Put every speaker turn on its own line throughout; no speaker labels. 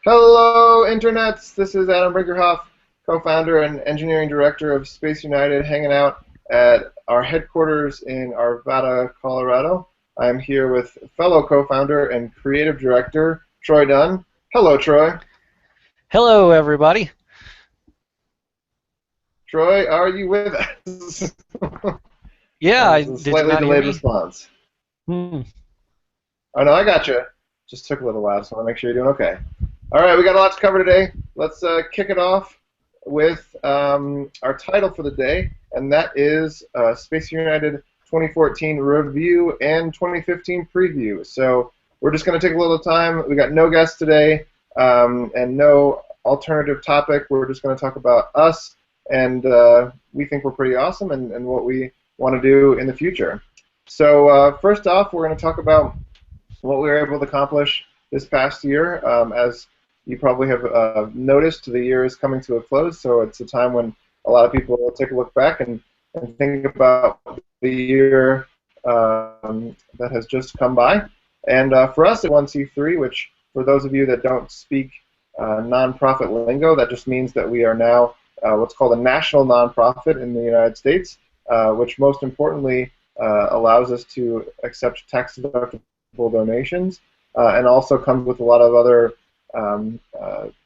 Hello, internets. This is Adam Brinckerhoff, co-founder and engineering director of SpaceUnited, hanging out at our headquarters in Arvada, Colorado. I'm here with fellow co-founder and creative director, Troy Dunn. Hello, Troy.
Hello, everybody.
Troy, are you with us?
Yeah,
That was a
did you
slightly
not hear
delayed
me?
response.
Hmm.
Oh, no, I got you. Just took a little while, so I want to make sure you're doing okay. All right, we got a lot to cover today. Let's kick it off with our title for the day, and that is Space United 2014 Review and 2015 Preview. So we're just going to take a little time. We got no guests today and no alternative topic. We're just going to talk about us, and we think we're pretty awesome and what we want to do in the future. So first off, we're going to talk about what we were able to accomplish this past year. As you probably have noticed, the year is coming to a close, so it's a time when a lot of people will take a look back and think about the year that has just come by. And for us at 1C3, which for those of you that don't speak nonprofit lingo, that just means that we are now what's called a national nonprofit in the United States, which most importantly allows us to accept tax-deductible donations, and also comes with a lot of other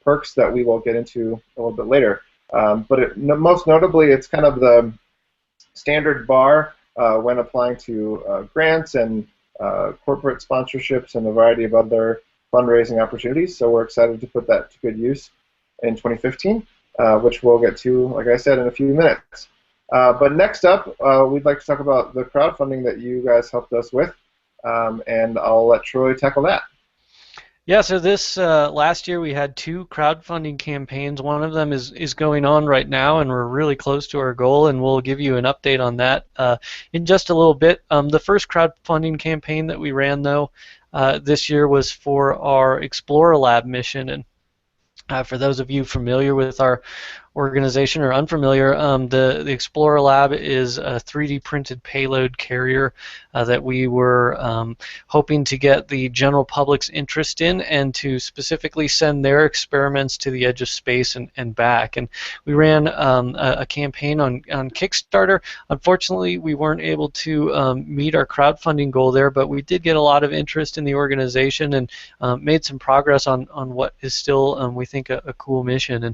perks that we will get into a little bit later. But most notably, it's kind of the standard bar when applying to grants and corporate sponsorships and a variety of other fundraising opportunities. So we're excited to put that to good use in 2015, which we'll get to, like I said, in a few minutes. But next up, we'd like to talk about the crowdfunding that you guys helped us with. And I'll let Troy tackle that.
Yeah, so this last year we had two crowdfunding campaigns. One of them is going on right now, and we're really close to our goal, and we'll give you an update on that in just a little bit. The first crowdfunding campaign that we ran, though, this year was for our Explorer Lab mission. And for those of you familiar with our organization or unfamiliar, the Explorer Lab is a 3D printed payload carrier that we were hoping to get the general public's interest in and to specifically send their experiments to the edge of space and back. And we ran a campaign on Kickstarter. Unfortunately, we weren't able to meet our crowdfunding goal there, but we did get a lot of interest in the organization and made some progress on what is still, we think, a cool mission.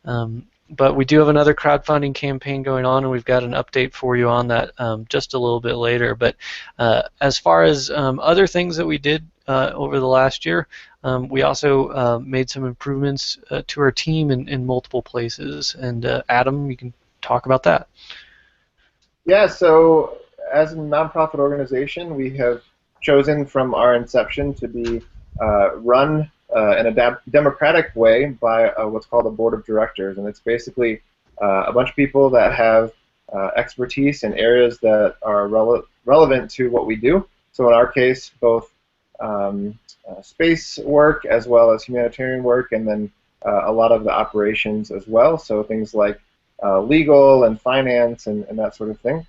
And but we do have another crowdfunding campaign going on, and we've got an update for you on that just a little bit later. But as far as other things that we did over the last year, we also made some improvements to our team in multiple places. And Adam, you can talk about that.
Yeah, so as a nonprofit organization, we have chosen from our inception to be run in a democratic way by what's called a board of directors, and it's basically a bunch of people that have expertise in areas that are relevant to what we do. So in our case, both space work as well as humanitarian work, and then a lot of the operations as well, so things like legal and finance and that sort of thing.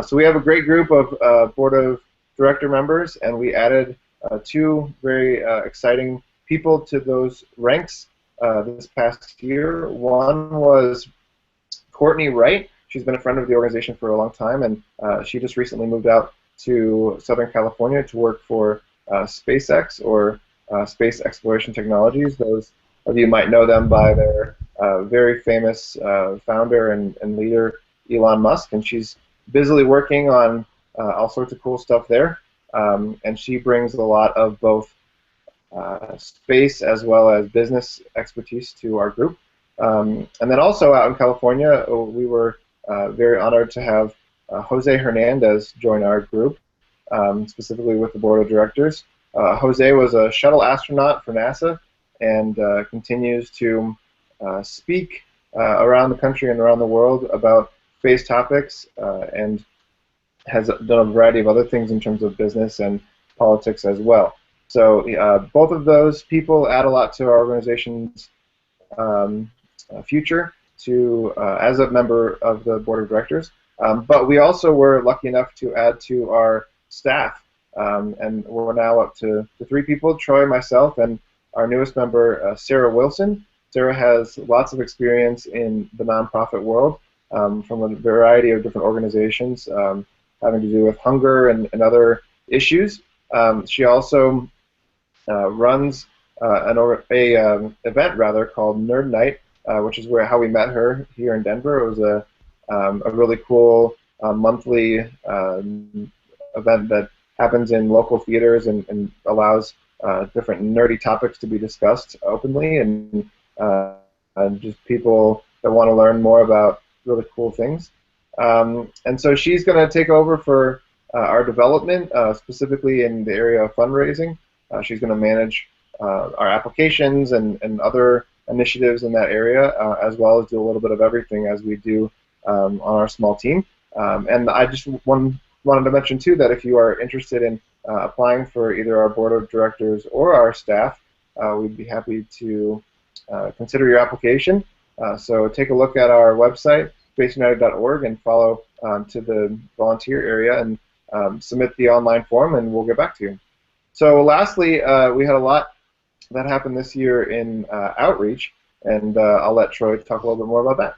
So we have a great group of board of director members, and we added two very exciting people to those ranks this past year. One was Courtney Wright. She's been a friend of the organization for a long time, and she just recently moved out to Southern California to work for SpaceX, or Space Exploration Technologies. Those of you might know them by their very famous founder and leader, Elon Musk, and she's busily working on all sorts of cool stuff there. And she brings a lot of both space as well as business expertise to our group. And then also out in California, we were very honored to have Jose Hernandez join our group, specifically with the board of directors. Jose was a shuttle astronaut for NASA and continues to speak around the country and around the world about space topics, and has done a variety of other things in terms of business and politics as well. So both of those people add a lot to our organization's future as a member of the board of directors. But we also were lucky enough to add to our staff, and we're now up to 3 people, Troy, myself, and our newest member, Sarah Wilson. Sarah has lots of experience in the nonprofit world from a variety of different organizations having to do with hunger and other issues. She also runs an event rather called Nerd Night, which is how we met her here in Denver. It was a really cool monthly event that happens in local theaters and allows different nerdy topics to be discussed openly, and just people that want to learn more about really cool things. And so she's going to take over for our development, specifically in the area of fundraising. She's going to manage our applications and other initiatives in that area, as well as do a little bit of everything as we do on our small team. And I just wanted to mention, too, that if you are interested in applying for either our board of directors or our staff, we'd be happy to consider your application. So take a look at our website, SpaceUnited.org, and follow to the volunteer area and submit the online form, and we'll get back to you. So lastly, we had a lot that happened this year in outreach, and I'll let Troy talk a little bit more about that.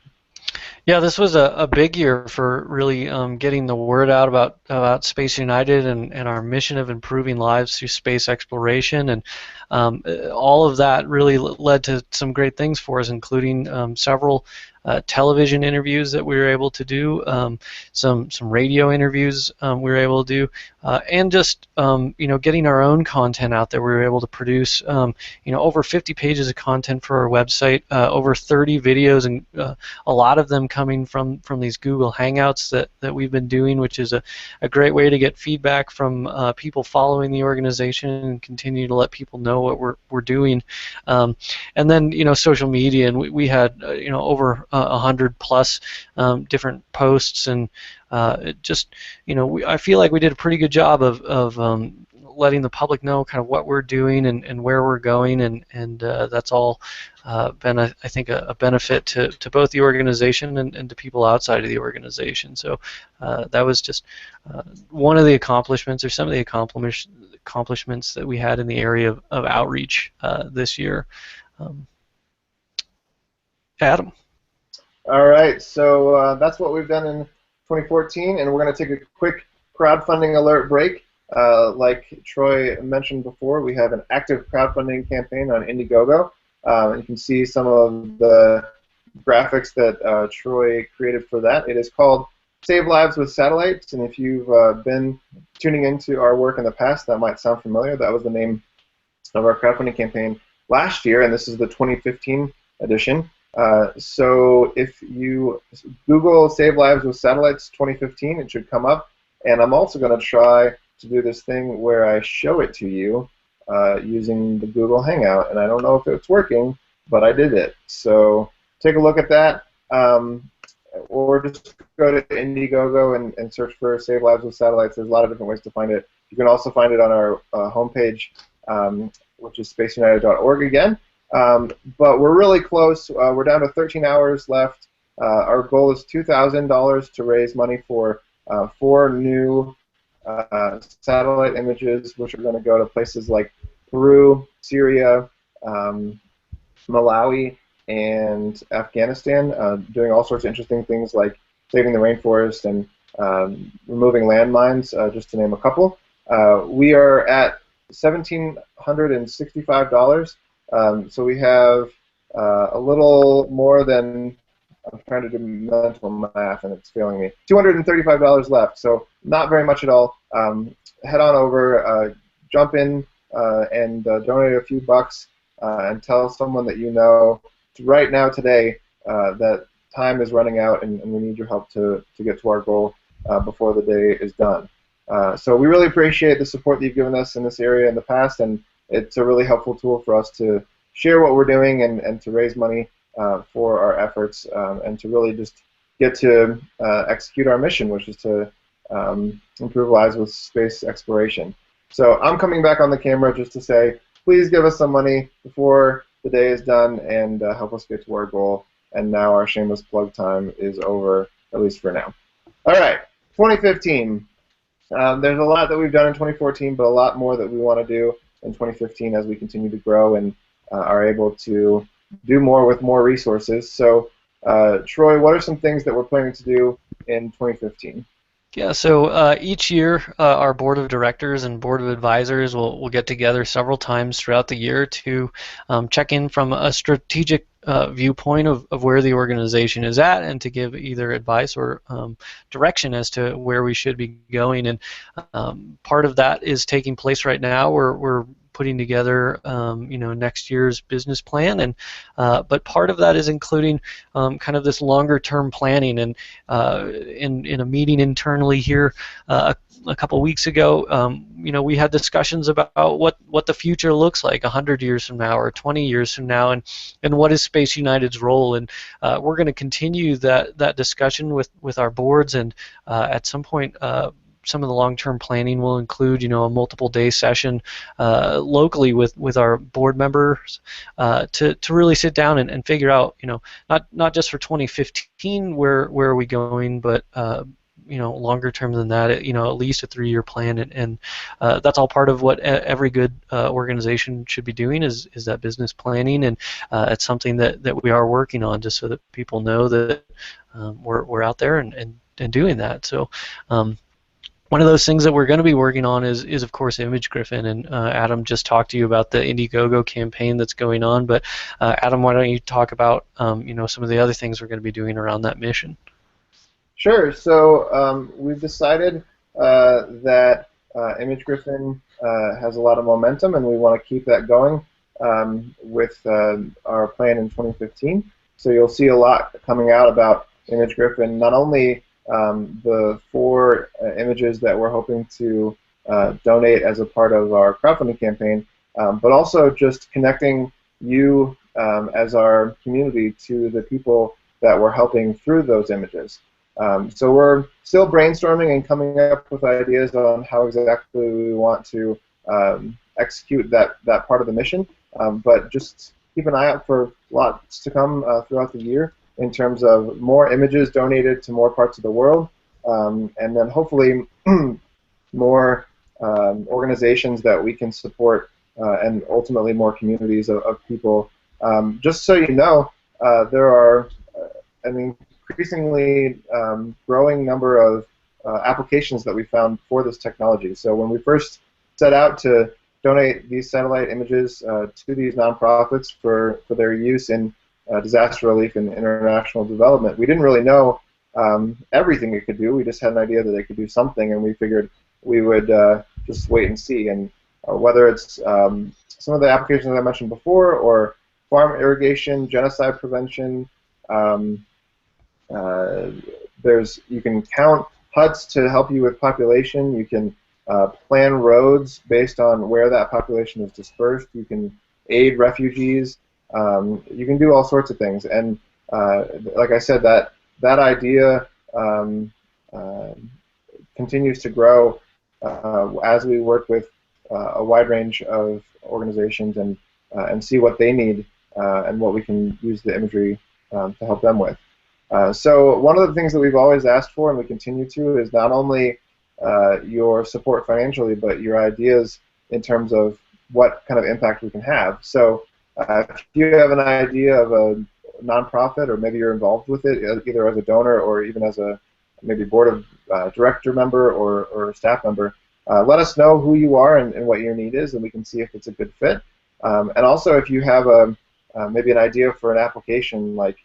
Yeah, this was a big year for really getting the word out about Space United and our mission of improving lives through space exploration, and all of that really led to some great things for us, including several television interviews that we were able to do, some radio interviews we were able to do, and just getting our own content out there. We were able to produce over 50 pages of content for our website, over 30 videos, and a lot of them coming from these Google Hangouts that we've been doing, which is a great way to get feedback from people following the organization and continue to let people know what we're doing. And then social media, and we had over 100 plus different posts, and I feel like we did a pretty good job of letting the public know kind of what we're doing and where we're going, and that's all been, I think, a benefit to both the organization and to people outside of the organization. So that was just one of the accomplishments, or some of the accomplishments that we had in the area of outreach this year. Adam.
All right, so that's what we've done in 2014, and we're going to take a quick crowdfunding alert break. Like Troy mentioned before, we have an active crowdfunding campaign on Indiegogo. You can see some of the graphics that Troy created for that. It is called Save Lives with Satellites, and if you've been tuning into our work in the past, that might sound familiar. That was the name of our crowdfunding campaign last year, and this is the 2015 edition. So if you Google Save Lives with Satellites 2015, it should come up. And I'm also going to try to do this thing where I show it to you using the Google Hangout. And I don't know if it's working, but I did it. So take a look at that. Or just go to Indiegogo and search for Save Lives with Satellites. There's a lot of different ways to find it. You can also find it on our homepage, which is SpaceUnited.org again. But we're really close. We're down to 13 hours left. Our goal is $2,000 to raise money for 4 new satellite images, which are going to go to places like Peru, Syria, Malawi, and Afghanistan, doing all sorts of interesting things like saving the rainforest and removing landmines, just to name a couple. We are at $1,765. So we have a little more than, I'm trying to do mental math and it's failing me, $235 left, so not very much at all. Head on over, jump in and donate a few bucks and tell someone that you know right now today that time is running out and we need your help to get to our goal before the day is done. So we really appreciate the support that you've given us in this area in the past, and it's a really helpful tool for us to share what we're doing and to raise money for our efforts and to really just get to execute our mission, which is to improve lives with space exploration. So I'm coming back on the camera just to say, please give us some money before the day is done and help us get to our goal. And now our shameless plug time is over, at least for now. All right, 2015. There's a lot that we've done in 2014, but a lot more that we want to do in 2015 as we continue to grow and are able to do more with more resources. So, Troy, what are some things that we're planning to do in 2015?
Yeah, so each year our board of directors and board of advisors will get together several times throughout the year to check in from a strategic viewpoint of where the organization is at and to give either advice or direction as to where we should be going. And part of that is taking place right now. We're putting together next year's business plan, and but part of that is including kind of this longer term planning. And in a meeting internally here a couple weeks ago, we had discussions about what the future looks like 100 years from now or 20 years from now, and what is Space United's role. And we're going to continue that discussion with our boards, and at some point some of the long-term planning will include, a multiple-day session locally with our board members to really sit down and figure out, not just for 2015 where are we going, but longer term than that, at least a 3-year plan, and that's all part of what every good organization should be doing is that business planning, and it's something that we are working on, just so that people know that we're out there and doing that. So. One of those things that we're going to be working on is of course Image Griffin, and Adam just talked to you about the Indiegogo campaign that's going on. But Adam, why don't you talk about some of the other things we're going to be doing around that mission?
Sure. So we've decided that Image Griffin has a lot of momentum, and we want to keep that going with our plan in 2015. So you'll see a lot coming out about Image Griffin, not only the 4 images that we're hoping to donate as a part of our crowdfunding campaign, but also just connecting you as our community to the people that we're helping through those images. So we're still brainstorming and coming up with ideas on how exactly we want to execute that part of the mission, but just keep an eye out for lots to come throughout the year, in terms of more images donated to more parts of the world, and then hopefully more organizations that we can support, and ultimately more communities of people. Just so you know, there are an increasingly growing number of applications that we found for this technology. So when we first set out to donate these satellite images to these nonprofits for their use in disaster relief and international development, we didn't really know everything it could do. We just had an idea that they could do something, and we figured we would just wait and see. And whether it's some of the applications I mentioned before, or farm irrigation, genocide prevention, you can count huts to help you with population. You can plan roads based on where that population is dispersed. You can aid refugees. You can do all sorts of things, and like I said, that idea continues to grow as we work with a wide range of organizations and see what they need and what we can use the imagery to help them with. So one of the things that we've always asked for, and we continue to, is not only your support financially, but your ideas in terms of what kind of impact we can have. So if you have an idea of a nonprofit, or maybe you're involved with it, either as a donor or even as a maybe board of director member or staff member, let us know who you are and what your need is, and we can see if it's a good fit. And also, if you have maybe an idea for an application, like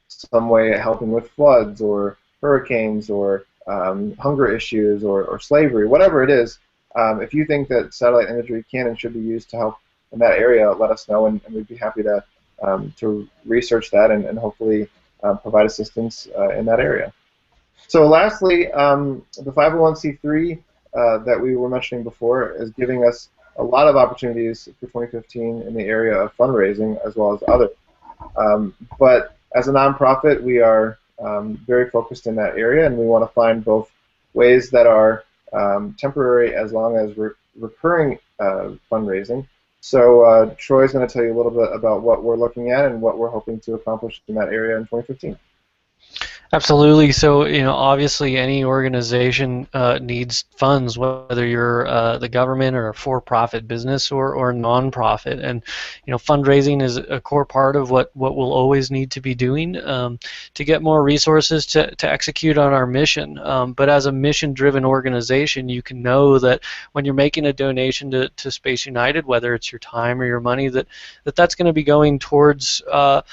some way helping with floods or hurricanes or hunger issues or slavery, whatever it is, if you think that satellite imagery can and should be used to help in that area, let us know, and we'd be happy to research that and hopefully provide assistance in that area. So lastly, the 501c3 that we were mentioning before is giving us a lot of opportunities for 2015 in the area of fundraising as well as others. But as a nonprofit, we are very focused in that area, and we want to find both ways that are temporary as long as recurring fundraising. So Troy's going to tell you a little bit about what we're looking at and what we're hoping to accomplish in that area in 2015.
Absolutely. So, obviously any organization needs funds, whether you're the government or a for-profit business or non-profit. And, fundraising is a core part of what we'll always need to be doing to get more resources to execute on our mission. But as a mission-driven organization, you can know that when you're making a donation to Space United, whether it's your time or your money, that's going to be going towards our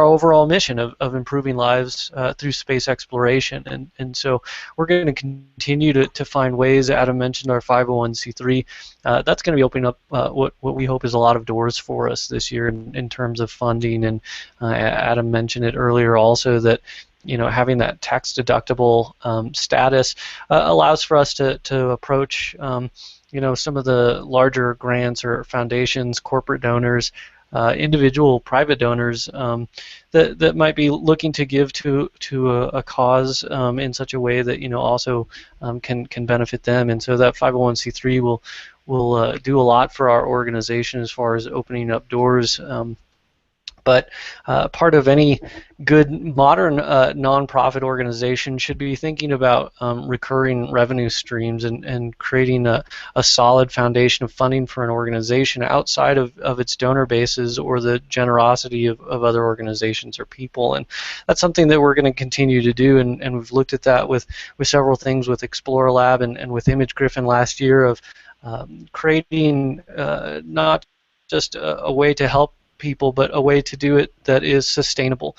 overall mission of improving lives through space exploration. And so we're going to continue to find ways. Adam mentioned our 501c3. That's going to be opening up what we hope is a lot of doors for us this year in terms of funding. And Adam mentioned it earlier also that having that tax deductible status allows for us to approach some of the larger grants or foundations, corporate donors, individual private donors that might be looking to give to a cause in such a way that also can benefit them. And so that 501c3 will do a lot for our organization as far as opening up doors. But part of any good modern nonprofit organization should be thinking about recurring revenue streams and creating a solid foundation of funding for an organization outside of its donor bases or the generosity of other organizations or people. And that's something that we're going to continue to do. And we've looked at that with several things with Explorer Lab and with Image Griffin last year of creating not just a way to help people, but a way to do it that is sustainable,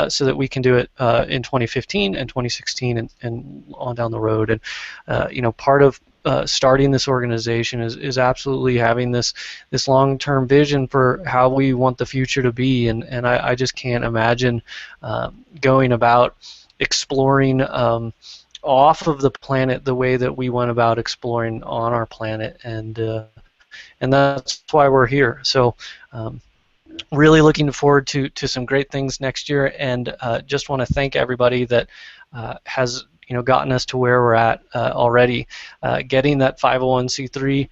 so that we can do it in 2015 and 2016 and on down the road. And part of starting this organization is absolutely having this long-term vision for how we want the future to be. And I just can't imagine going about exploring off of the planet the way that we went about exploring on our planet, and that's why we're here. So really looking forward to some great things next year, and just want to thank everybody that has gotten us to where we're at already. Getting that 501c3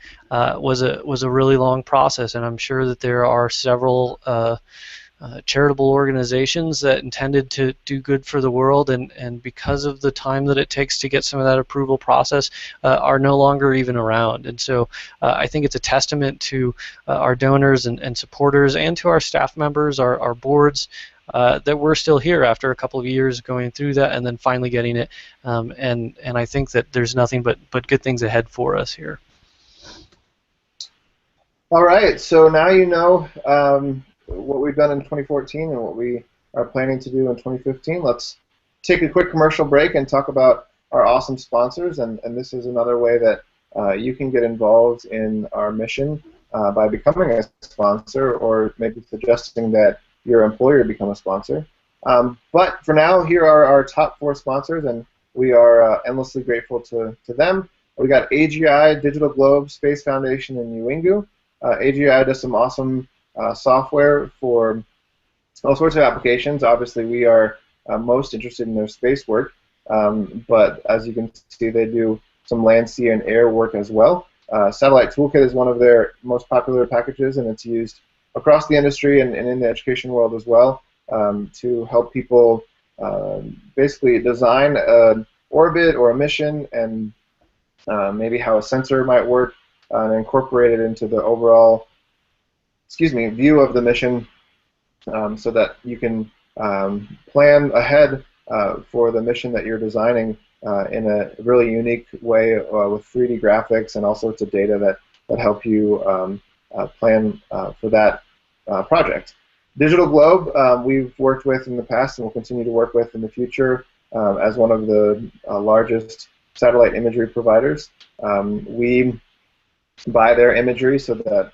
was a really long process, and I'm sure that there are several charitable organizations that intended to do good for the world, and because of the time that it takes to get some of that approval process, are no longer even around. And so I think it's a testament to our donors and supporters, and to our staff members, our boards, that we're still here after a couple of years going through that and then finally getting it. And I think that there's nothing but good things ahead for us here.
All right, so now you know what we've done in 2014 and what we are planning to do in 2015. Let's take a quick commercial break and talk about our awesome sponsors. And this is another way that you can get involved in our mission by becoming a sponsor, or maybe suggesting that your employer become a sponsor. But for now, here are our top 4 sponsors, and we are endlessly grateful to them. We got AGI, Digital Globe, Space Foundation, and Uingu. AGI does some awesome software for all sorts of applications. Obviously, we are most interested in their space work, but as you can see, they do some land, sea, and air work as well. Satellite Toolkit is one of their most popular packages, and it's used across the industry and in the education world as well, to help people basically design an orbit or a mission, and maybe how a sensor might work, and incorporate it into the overall view of the mission, so that you can plan ahead for the mission that you're designing in a really unique way, with 3D graphics and all sorts of data that help you plan for that project. Digital Globe, we've worked with in the past and will continue to work with in the future as one of the largest satellite imagery providers. We buy their imagery so that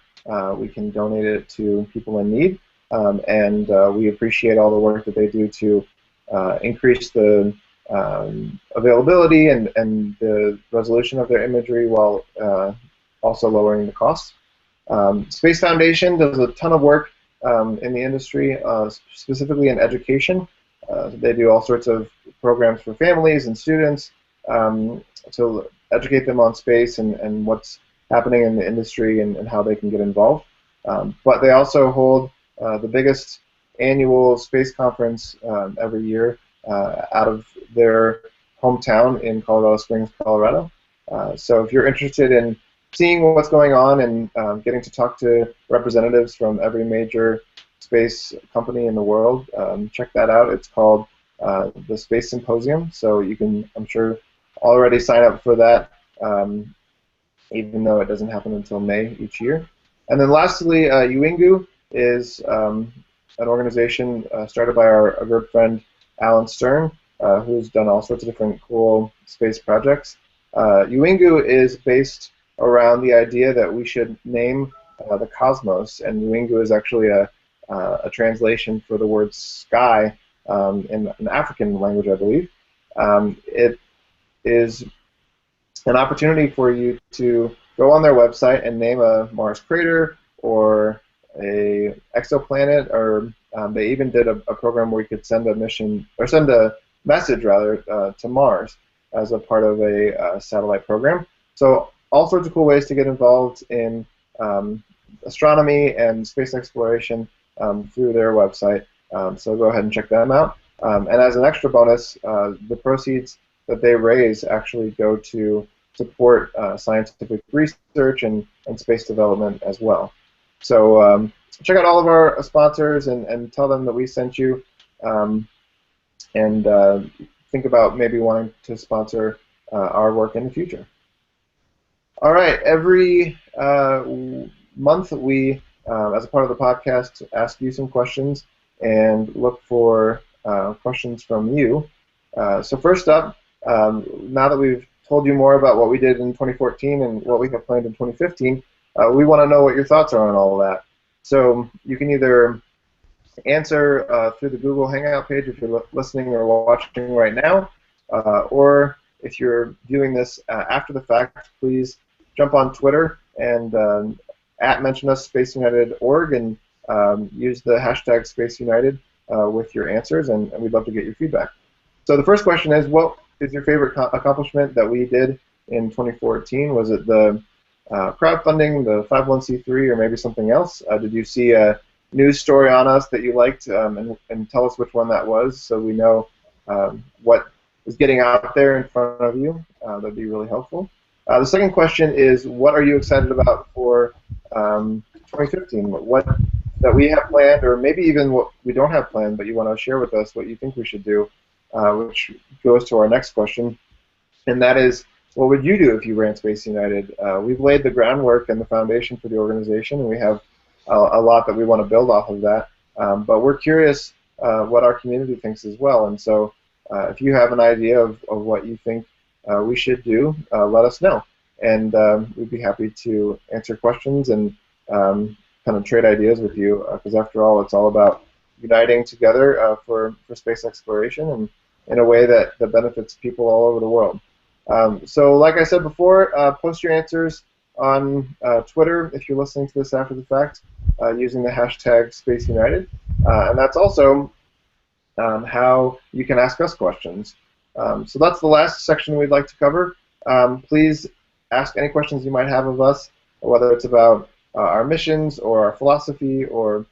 we can donate it to people in need, and we appreciate all the work that they do to increase the availability and the resolution of their imagery, while also lowering the cost. Space Foundation does a ton of work in the industry, specifically in education. They do all sorts of programs for families and students to educate them on space and what's happening in the industry and how they can get involved. But they also hold the biggest annual space conference every year, out of their hometown in Colorado Springs, Colorado. So if you're interested in seeing what's going on and getting to talk to representatives from every major space company in the world, check that out. It's called the Space Symposium. So you can, I'm sure, already sign up for that, even though it doesn't happen until May each year. And then lastly, UINGU is an organization started by our good friend Alan Stern, who's done all sorts of different cool space projects. UINGU is based around the idea that we should name the cosmos, and UINGU is actually a translation for the word sky in an African language, I believe. It is an opportunity for you to go on their website and name a Mars crater or a exoplanet, or they even did a program where you could send a mission, or send a message rather, to Mars as a part of a satellite program. So all sorts of cool ways to get involved in astronomy and space exploration through their website. So go ahead and check them out. And as an extra bonus, the proceeds that they raise actually go to support scientific research and space development as well. So check out all of our sponsors and tell them that we sent you, and think about maybe wanting to sponsor our work in the future. All right, every month we, as a part of the podcast, ask you some questions and look for questions from you. So first up, now that we've told you more about what we did in 2014 and what we have planned in 2015, we want to know what your thoughts are on all of that. So you can either answer through the Google Hangout page if you're listening or watching right now, or if you're viewing this after the fact, please jump on Twitter and @mentionus SpaceUnited.org and use the hashtag SpaceUnited with your answers, and we'd love to get your feedback. So the first question is, what is your favorite accomplishment that we did in 2014? Was it the crowdfunding, the 501c3, or maybe something else? Did you see a news story on us that you liked, and tell us which one that was so we know what is getting out there in front of you? That'd be really helpful. The second question is, what are you excited about for 2015? What that we have planned, or maybe even what we don't have planned, but you want to share with us what you think we should do, which goes to our next question, and that is, what would you do if you ran Space United? We've laid the groundwork and the foundation for the organization, and we have a lot that we want to build off of that, but we're curious what our community thinks as well, and so if you have an idea of what you think we should do, let us know, and we'd be happy to answer questions and kind of trade ideas with you, because after all, it's all about uniting together for space exploration and in a way that benefits people all over the world. So like I said before, post your answers on Twitter if you're listening to this after the fact using the hashtag SpaceUnited, and that's also how you can ask us questions. So that's the last section we'd like to cover. Please ask any questions you might have of us, whether it's about our missions or our philosophy or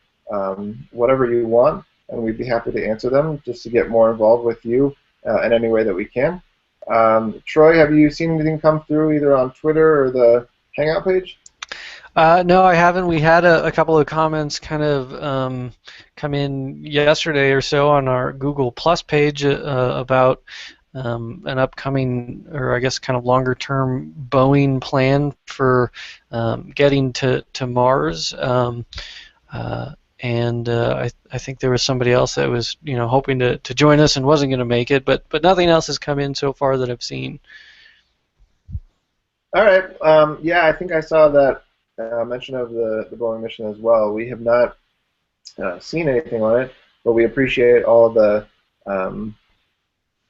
whatever you want, and we'd be happy to answer them just to get more involved with you in any way that we can. Troy, have you seen anything come through either on Twitter or the Hangout page?
No, I haven't. We had a couple of comments kind of come in yesterday or so on our Google Plus page about an upcoming, or I guess kind of longer term Boeing plan for getting to Mars. And I think there was somebody else that was, hoping to join us and wasn't going to make it, but nothing else has come in so far that I've seen.
All right. Yeah, I think I saw that mention of the Boeing mission as well. We have not seen anything on it, but we appreciate all of the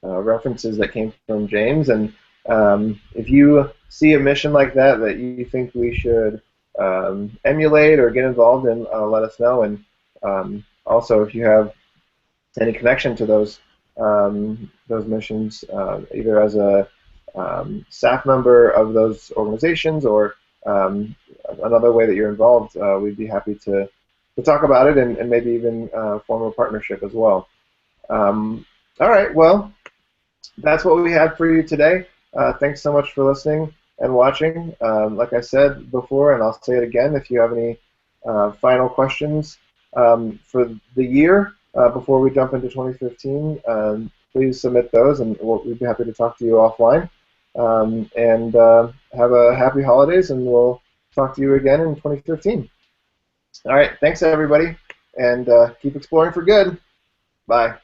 references that came from James. And if you see a mission like that that you think we should emulate or get involved in, let us know. And also, if you have any connection to those missions, either as a staff member of those organizations or another way that you're involved, we'd be happy to talk about it and maybe even form a partnership as well. All right, well, that's what we had for you today. Thanks so much for listening and watching. Like I said before, and I'll say it again, if you have any final questions for the year before we jump into 2015, please submit those, and we'd be happy to talk to you offline. And have a happy holidays, and we'll talk to you again in 2015. All right, thanks everybody, and keep exploring for good. Bye.